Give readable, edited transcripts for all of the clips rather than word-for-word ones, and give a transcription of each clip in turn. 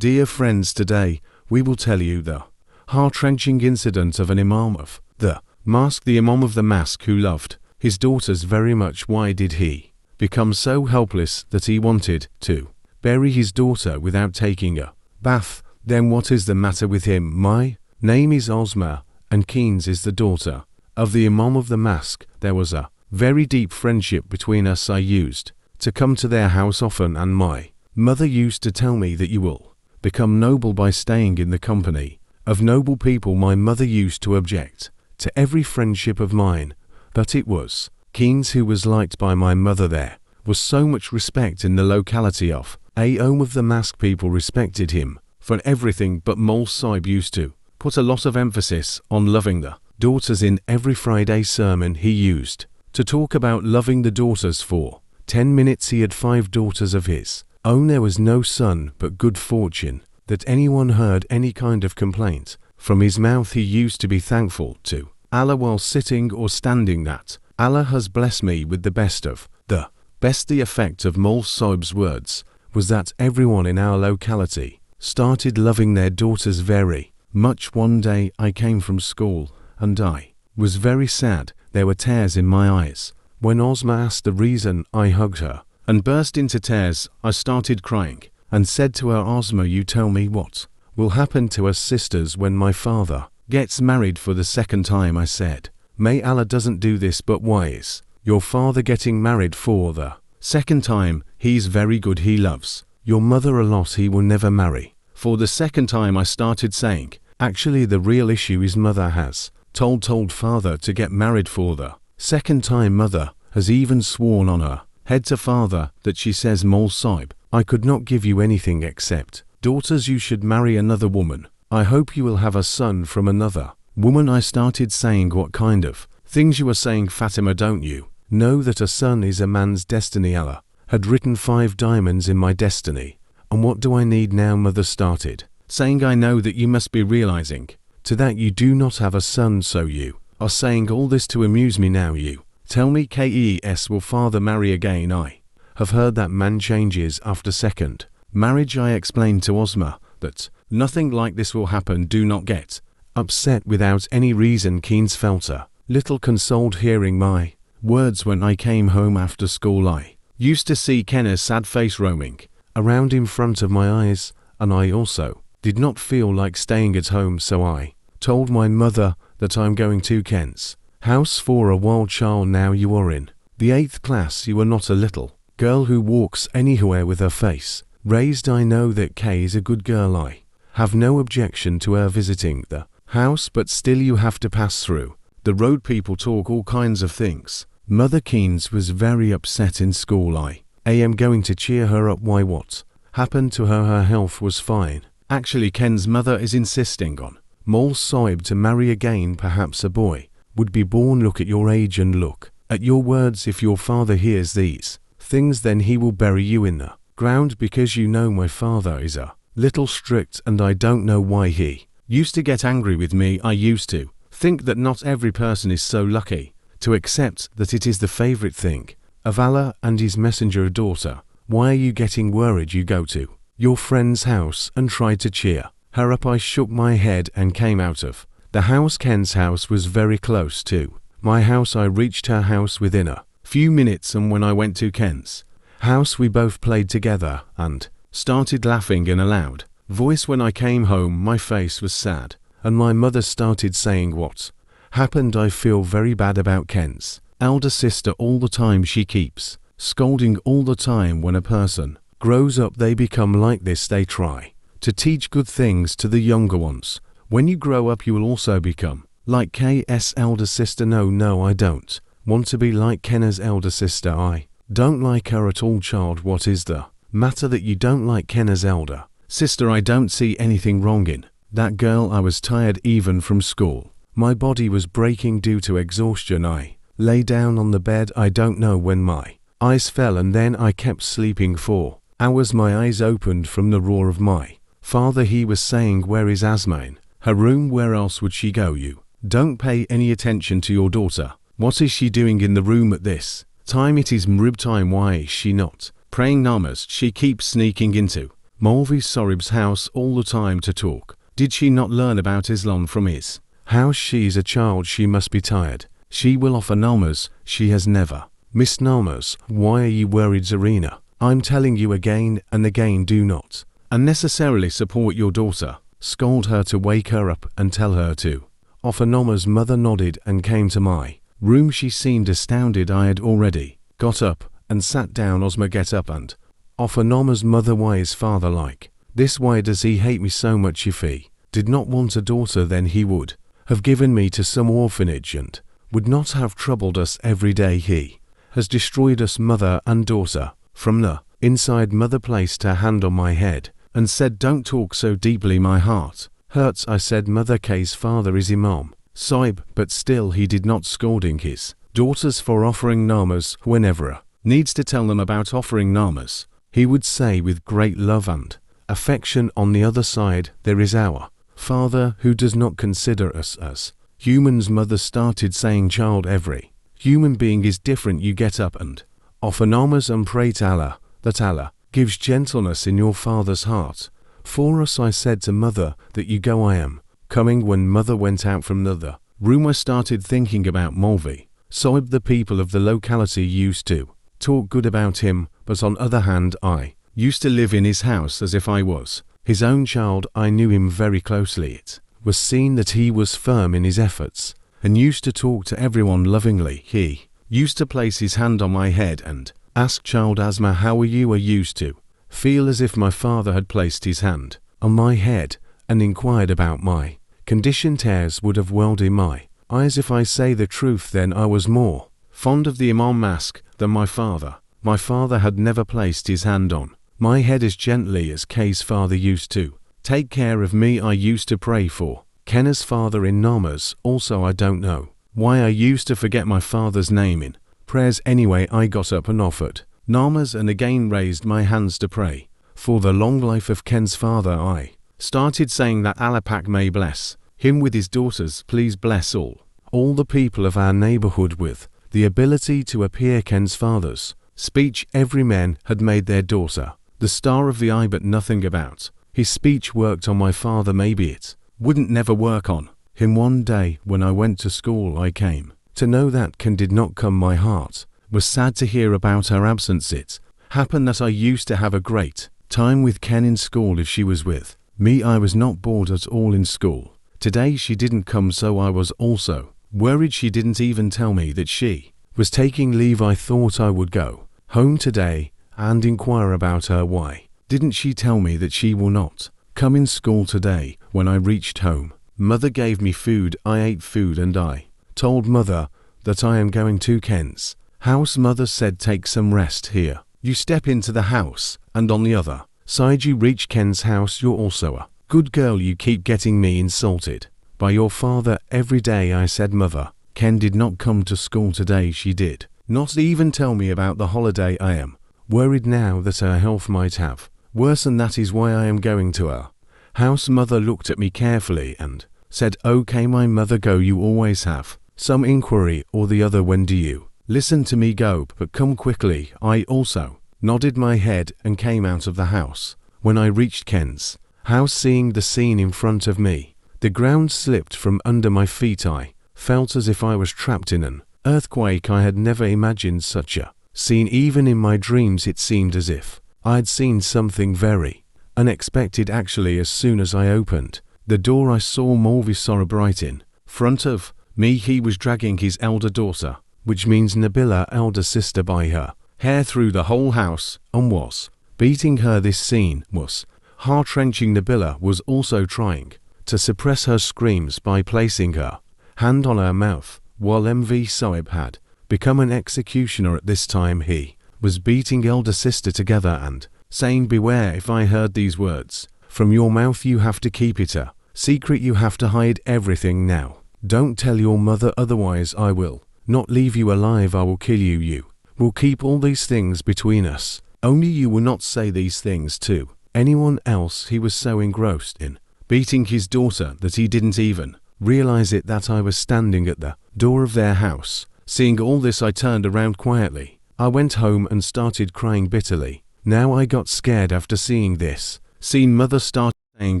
Dear friends, today we will tell you the heart-wrenching incident of an Imam of the Mosque, the Imam of the Mosque who loved his daughters very much. Why did he become so helpless that he wanted to bury his daughter without taking a bath? Then what is the matter with him? My name is Ozma, and Keynes is the daughter of the Imam of the Mosque. There was a very deep friendship between us. I used to come to their house often, and my mother used to tell me that you will become noble by staying in the company of noble people. My mother used to object to every friendship of mine, but it was Keynes who was liked by my mother. There was so much respect in the locality of Imam of the Mosque. People respected him for everything, but Mole Sahib used to put a lot of emphasis on loving the daughters. In every Friday sermon he used to talk about loving the daughters for 10 minutes. He had 5 daughters of his own. There was no son but good fortune that anyone heard any kind of complaint from his mouth. He used to be thankful to Allah while sitting or standing, that Allah has blessed me with the best of the best. The effect of Mole Sahib's words was that everyone in our locality started loving their daughters very much. One day I came from school and I was very sad. There were tears in my eyes. When Ozma asked the reason, I hugged her and burst into tears. I started crying and said to her, Ozma, you tell me what will happen to us sisters when my father gets married for the second time. I said, may Allah doesn't do this, but why is your father getting married for the second time? He's very good, he loves your mother a lot, he will never marry for the second time. I started saying, actually the real issue is mother has told father to get married for the second time. Mother has even sworn on her head to father that she says, Mole Sahib, I could not give you anything except daughters. You should marry another woman. I hope you will have a son from another woman. I started saying, what kind of things you are saying, Fatima? Don't you know that a son is a man's destiny? Allah had written 5 diamonds in my destiny, and what do I need now? Mother started saying, I know that you must be realizing to that you do not have a son, so you are saying all this to amuse me. Now you tell me, KES, will father marry again? I have heard that man changes after second marriage. I explained to Ozma that nothing like this will happen. Do not get upset without any reason. Keynes felt a little consoled hearing my words. When I came home after school, I used to see Kenna's sad face roaming around in front of my eyes, and I also did not feel like staying at home, so I told my mother that I'm going to Ken's house for a while. Child, now you are in the 8th class. You are not a little girl who walks anywhere with her face raised. I know that Kay is a good girl. I have no objection to her visiting the house, but still you have to pass through the road. People talk all kinds of things. Mother Keynes was very upset in school. I am going to cheer her up. Why, what happened to her? Her health was fine. Actually, Ken's mother is insisting on Mole Sahib to marry again. Perhaps a boy would be born. Look at your age and look at your words. If your father hears these things, then he will bury you in the ground, because you know my father is a little strict, and I don't know why he used to get angry with me. I used to think that not every person is so lucky to accept that it is the favorite thing of Allah and his messenger. A daughter, why are you getting worried? You go to your friend's house and tried to cheer her up. I shook my head and came out of the house. Ken's house was very close to my house. I reached her house within a few minutes, and when I went to Ken's house we both played together and started laughing in a loud voice. When I came home my face was sad, and my mother started saying, what happened? I feel very bad about Ken's elder sister all the time. She keeps scolding all the time. When a person grows up they become like this. They try to teach good things to the younger ones. When you grow up you will also become like KS elder sister. No, I don't want to be like Kenna's elder sister. I don't like her at all. Child, what is the matter that you don't like Kenna's elder sister? I don't see anything wrong in that girl. I was tired even from school. My body was breaking due to exhaustion. I lay down on the bed. I don't know when my eyes fell, and then I kept sleeping for hours. My eyes opened from the roar of my father. He was saying, where is Asma? In her room. Where else would she go? You don't pay any attention to your daughter. What is she doing in the room at this time? It is Maghrib time. Why is she not praying namaz? She keeps sneaking into Maulvi Sorib's house all the time to talk. Did she not learn about Islam from his house? She's a child, she must be tired. She will offer namaz, she has never missed namaz. Why are you worried, Zarina? I'm telling you again and again, do not unnecessarily support your daughter. Scold her to wake her up and tell her to offer namaz. Mother nodded and came to my room. She seemed astounded. I had already got up and sat down. Osma, get up and offer namaz. Mother, why is father like this? Why does he hate me so much? If he did not want a daughter, then he would have given me to some orphanage and would not have troubled us every day. He has destroyed us, mother and daughter, from the inside. Mother placed her hand on my head and said, don't talk so deeply, my heart hurts. I said, Mother, K's father is Imam Sahib, but still he did not scolding his daughters for offering namaz. Whenever needs to tell them about offering namaz, he would say with great love and affection, on the other side there is our father who does not consider us as humans. Mother started saying, child, every human being is different. You get up and offer namaz and pray to Allah, that Allah gives gentleness in your father's heart for us. I said to mother that you go, I am coming. When mother went out from the room, I started thinking about Maulvi Sahib. The people of the locality used to talk good about him, but on other hand, I used to live in his house as if I was his own child. I knew him very closely. It was seen that he was firm in his efforts and used to talk to everyone lovingly. He used to place his hand on my head and ask, child Asma, how are you? I used to feel as if my father had placed his hand on my head and inquired about my condition. Tears would have welled in my eyes. If I say the truth, then I was more fond of the Imam Mosque than my father. My father had never placed his hand on my head as gently as K's father used to take care of me. I used to pray for Kenna's father in namaz. Also, I don't know why I used to forget my father's name in prayers. Anyway, I got up and offered namaz and again raised my hands to pray for the long life of Ken's father. I started saying that Allah Pak may bless him with his daughters. Please bless all the people of our neighborhood with the ability to appear Ken's father's speech. Every man had made their daughter the star of the eye, but nothing about his speech worked on my father. Maybe it wouldn't never work on him. One day when I went to school, I came to know that Ken did not come. My heart was sad to hear about her absence. It happened that I used to have a great time with Ken in school. If she was with me, I was not bored at all in school. Today she didn't come, so I was also worried. She didn't even tell me that she was taking leave. I thought I would go home today and inquire about her. Why didn't she tell me that she will not come in school today? When I reached home, mother gave me food. I ate food and I told mother that I am going to Ken's house. Mother said, take some rest here. You step into the house and on the other side you reach Ken's house. You're also a good girl. You keep getting me insulted by your father every day. I said, mother, Ken did not come to school today. She did not even tell me about the holiday. I am worried now that her health might have worsened. That is why I am going to her house. Mother looked at me carefully and said, okay, my mother, go. You always have some inquiry or the other. When do you listen to me? Go, but come quickly. I also nodded my head and came out of the house. When I reached Ken's house, seeing the scene in front of me, the ground slipped from under my feet. I felt as if I was trapped in an earthquake. I had never imagined such a scene. Even in my dreams it seemed as if I had seen something very unexpected. Actually, as soon as I opened the door, I saw Maulvi Sahib right in front of me. He was dragging his elder daughter, which means Nabila, elder sister, by her hair through the whole house and was beating her. This scene was heart-wrenching. Nabila was also trying to suppress her screams by placing her hand on her mouth, while MV Sahib had become an executioner at this time. He was beating elder sister together and saying, beware, if I heard these words from your mouth, you have to keep it a secret. You have to hide everything now. Don't tell your mother, otherwise I will not leave you alive. I will kill you. You will keep all these things between us. Only you will not say these things to anyone else. He was so engrossed in beating his daughter that he didn't even realize it that I was standing at the door of their house. Seeing all this, I turned around quietly. I went home and started crying bitterly. Now I got scared after seeing this. Seen mother start saying,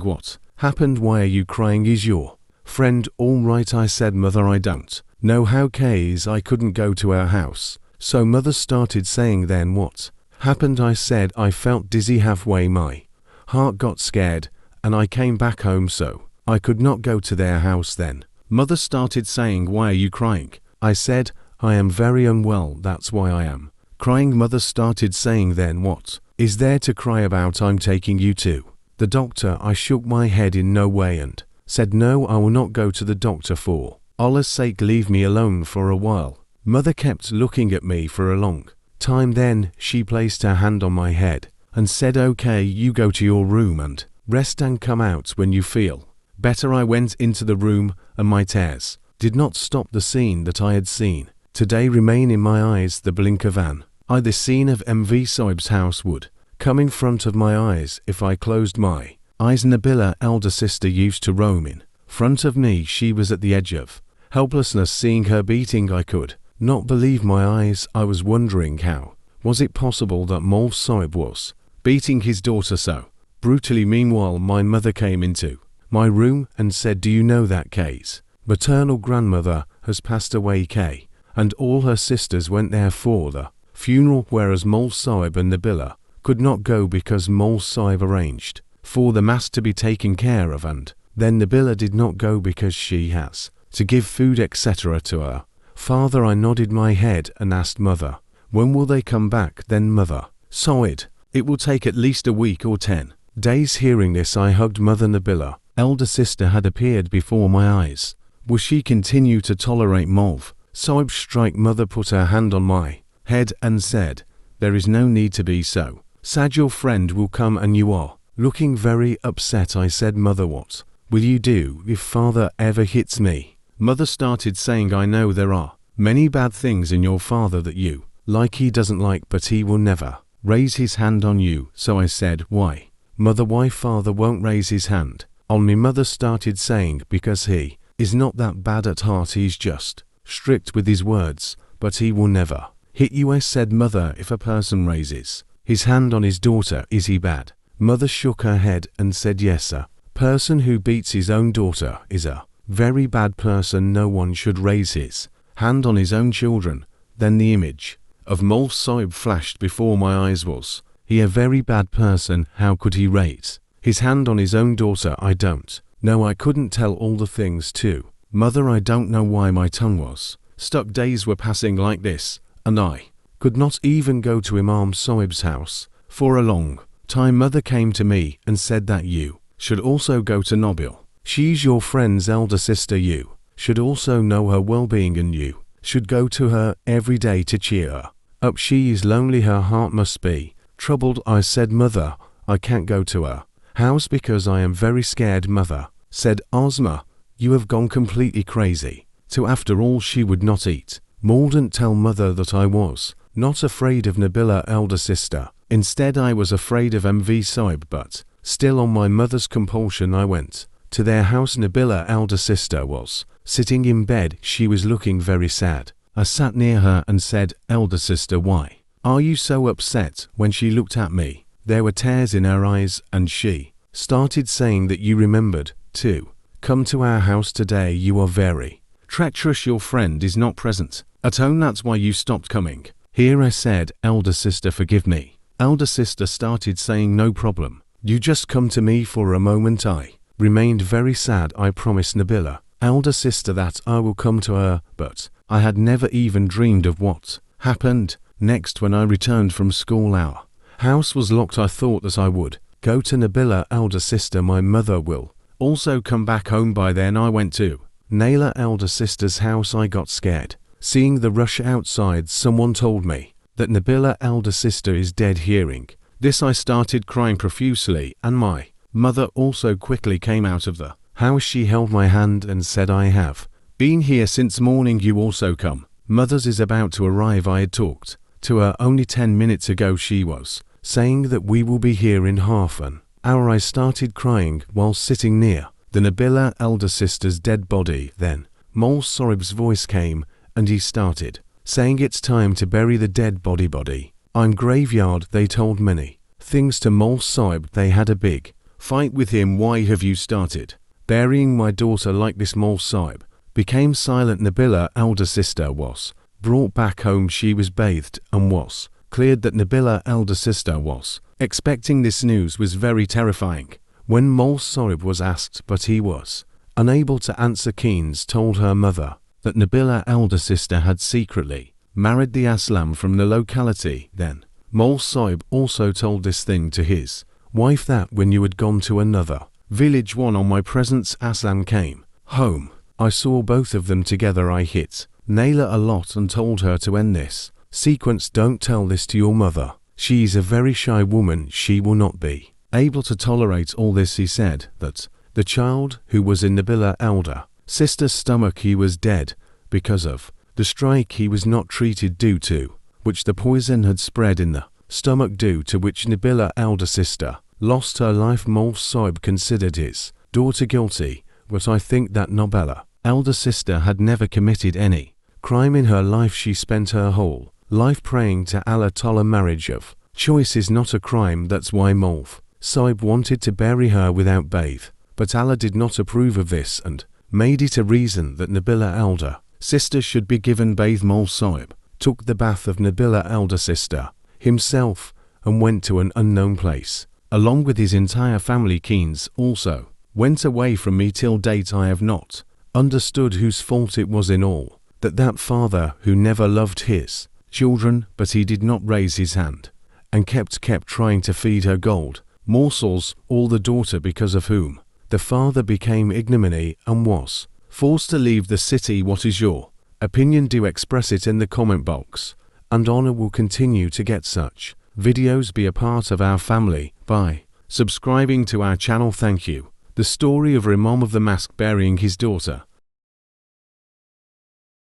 what happened? Why are you crying? Is your friend all right? I said, mother, I don't know how K's I couldn't go to our house. So mother started saying, then what happened? I said, I felt dizzy halfway, my heart got scared, and I came back home so I could not go to their house. Then mother started saying, why are you crying? I said, I am very unwell, that's why I am crying. Mother started saying, then what is there to cry about? I'm taking you to the doctor. I shook my head in no way and said, no, I will not go to the doctor, for Allah's sake, leave me alone for a while. Mother kept looking at me for a long time. Then she placed her hand on my head and said, okay, you go to your room and rest and come out when you feel better. I went into the room, and my tears did not stop. The scene that I had seen today remain in my eyes. The blink of an eye, the scene of MV Soib's house would come in front of my eyes if I closed my eyes. Nabila, elder sister, used to roam in front of me. She was at the edge of helplessness. Seeing her beating, I could not believe my eyes. I was wondering, how was it possible that Mol Soib was beating his daughter so brutally? Meanwhile, my mother came into my room and said, do you know that K's maternal grandmother has passed away? K and all her sisters went there for the funeral, whereas Mol Soib and Nabila could not go because Mol Soib arranged for the mass to be taken care of, and then Nabila did not go because she has to give food etc. to her father. I nodded my head and asked mother, when will they come back? Then mother sighed, it will take at least a week or 10 days. Hearing this, I hugged mother. Nabila, elder sister, had appeared before my eyes. Will she continue to tolerate Mol Soib's strike? Mother put her hand on my head and said, there is no need to be so sad. Your friend will come and you are looking very upset. I said, mother, what will you do if father ever hits me? Mother started saying, I know there are many bad things in your father that you like, he doesn't like, but he will never raise his hand on you. So I said, why, mother, why father won't raise his hand on me? Mother started saying, because he is not that bad at heart, he's just strict with his words, but he will never hit you. I said, mother, if a person raises his hand on his daughter, is he bad? Mother shook her head and said, yes, a person who beats his own daughter is a very bad person. No one should raise his hand on his own children. Then the image of Mol Soib flashed before my eyes. Was he a very bad person? How could he raise his hand on his own daughter? I don't know. I couldn't tell all the things to mother. I don't know why my tongue was stuck. Days were passing like this, and I could not even go to Imam Soib's house for a long time. Mother came to me and said that you should also go to Nabil. She's your friend's elder sister. You should also know her well-being, and you should go to her every day to cheer her up. She is lonely, her heart must be troubled. I said, mother, I can't go to her house because I am very scared. Mother said, Ozma, you have gone completely crazy. So after all, she would not eat. Mouldn't tell mother that I was not afraid of Nabila, elder sister. Instead, I was afraid of MV Soib, but still on my mother's compulsion I went to their house. Nabila, elder sister, was sitting in bed. She was looking very sad. I sat near her and said, elder sister, why are you so upset? When she looked at me, there were tears in her eyes, and she started saying that you remembered to come to our house today. You are very treacherous. Your friend is not present at home, that's why you stopped coming here. I said, elder sister, forgive me. Elder sister started saying, no problem, you just come to me for a moment. I remained very sad. I promised Nabila, elder sister, that I will come to her, but I had never even dreamed of what happened next. When I returned from school, our house was locked. I thought that I would go to Nabila, elder sister, my mother will also come back home by then. I went to Naila, elder sister's house. I got scared seeing the rush outside. Someone told me that Nabila, elder sister, is dead. Hearing this, I started crying profusely, and my mother also quickly came out of the house. She held my hand and said, I have been here since morning. You also come. Mother's is about to arrive. I had talked to her only 10 minutes ago. She was saying that we will be here in half an hour. I started crying while sitting near the Nabila, elder sister's dead body. Then Mol Soib's voice came and he started saying, it's time to bury the dead body. I'm graveyard. They told many things to Mol Saib. They had a big fight with him. Why have you started burying my daughter like this? Mol Saib became silent. Nabila, elder sister, was brought back home. She was bathed and was cleared. That Nabila, elder sister, was expecting this news was very terrifying. When Mol Saib was asked, but he was unable to answer, Keynes told her mother that Nabila, elder sister, had secretly married the Aslam from the locality. Then Mol Saib also told this thing to his wife, that when you had gone to another village, one on my presence Aslam came home. I saw both of them together. I hit Naila a lot and told her to end this sequence. Don't tell this to your mother. She's a very shy woman. She will not be able to tolerate all this. He said that the child who was in Nabila elder sister's stomach, he was dead because of the strike. He was not treated, due to which the poison had spread in the stomach, due to which Nabila elder sister lost her life. Mol Saib considered his daughter guilty, but I think that Nabila elder sister had never committed any crime in her life. She spent her whole life praying to Allah Ta'ala. Marriage of choice is not a crime. That's why Mol Saib wanted to bury her without bathe, but Allah did not approve of this and made it a reason that Nabila elder sister should be given bathe. Mol Saib took the bath of Nabila elder sister himself and went to an unknown place along with his entire family. Keynes also went away from me. Till date I have not understood whose fault it was in all that father who never loved his children, but he did not raise his hand and kept trying to feed her gold morsels, all the daughter because of whom the father became ignominy and was forced to leave the city. What is your opinion? Do express it in the comment box, and Honor will continue to get such videos. Be a part of our family by subscribing to our channel. Thank you. The story of Imam of the Mosque burying his daughter.